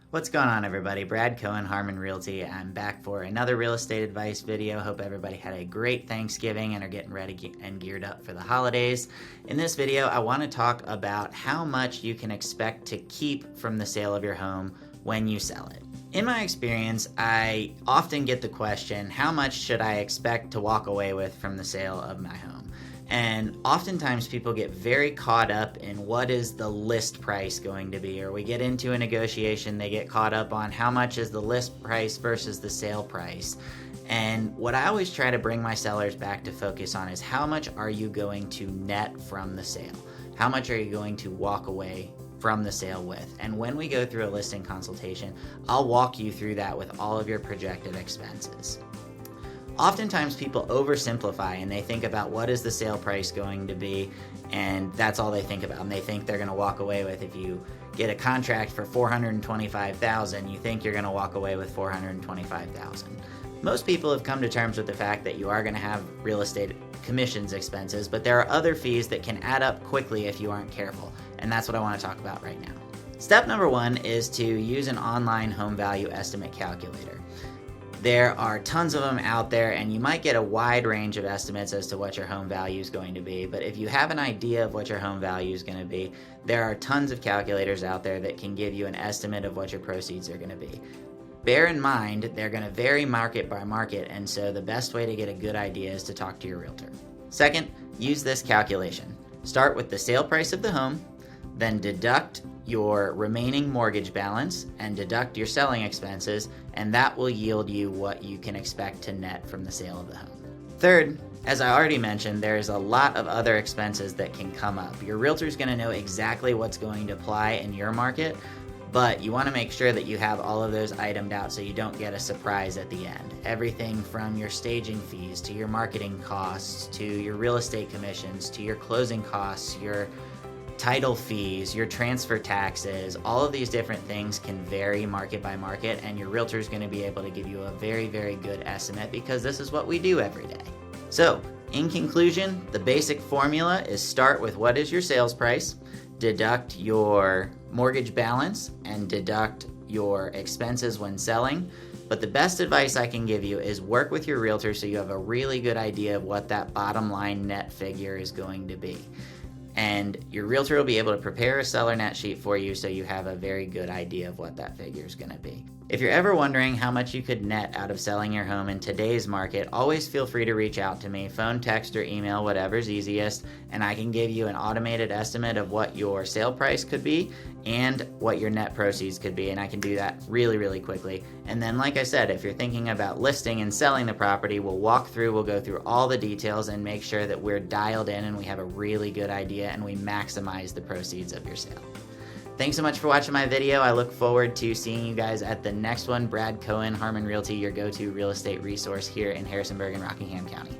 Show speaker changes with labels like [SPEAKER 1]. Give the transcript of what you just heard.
[SPEAKER 1] What's going on, everybody? Brad Cohen, Harman Realty. I'm back for another real estate advice video. Hope everybody had a great Thanksgiving and are getting ready and geared up for the holidays. In this video, I want to talk about how much you can expect to keep from the sale of your home when you sell it. In my experience, I often get the question, how much should I expect to walk away with from the sale of my home? And oftentimes people get very caught up in what is the list price going to be, or we get into a negotiation, they get caught up on how much is the list price versus the sale price. And what I always try to bring my sellers back to focus on is how much are you going to net from the sale? How much are you going to walk away from the sale with? And when we go through a listing consultation, I'll walk you through that with all of your projected expenses. Oftentimes people oversimplify and they think about what is the sale price going to be, and that's all they think about. And they think they're going to walk away with, if you get a contract for $425,000, you think you're going to walk away with $425,000. Most people have come to terms with the fact that you are going to have real estate commissions expenses, but there are other fees that can add up quickly if you aren't careful, and that's what I want to talk about right now. Step number one is to use an online home value estimate calculator. There are tons of them out there, and you might get a wide range of estimates as to what your home value is going to be. But if you have an idea of what your home value is going to be, there are tons of calculators out there that can give you an estimate of what your proceeds are going to be. Bear in mind, they're going to vary market by market, and so the best way to get a good idea is to talk to your realtor. Second, use this calculation. Start with the sale price of the home, then deduct your remaining mortgage balance and deduct your selling expenses, and that will yield you what you can expect to net from the sale of the home. Third, as I already mentioned, there's a lot of other expenses that can come up. Your realtor is going to know exactly what's going to apply in your market, but you want to make sure that you have all of those itemed out so you don't get a surprise at the end. Everything from your staging fees to your marketing costs to your real estate commissions to your closing costs, your title fees, your transfer taxes, all of these different things can vary market by market, and your realtor is going to be able to give you a very, very good estimate because this is what we do every day. So, in conclusion, the basic formula is start with what is your sales price, deduct your mortgage balance, and deduct your expenses when selling. But the best advice I can give you is work with your realtor so you have a really good idea of what that bottom line net figure is going to be. And your realtor will be able to prepare a seller net sheet for you so you have a very good idea of what that figure is going to be. If you're ever wondering how much you could net out of selling your home in today's market, always feel free to reach out to me, phone, text, or email, whatever's easiest, and I can give you an automated estimate of what your sale price could be and what your net proceeds could be, and I can do that really, really quickly. And then, like I said, if you're thinking about listing and selling the property, we'll go through all the details and make sure that we're dialed in and we have a really good idea and we maximize the proceeds of your sale. Thanks so much for watching my video. I look forward to seeing you guys at the next one. Brad Cohen, Harman Realty, your go-to real estate resource here in Harrisonburg and Rockingham County.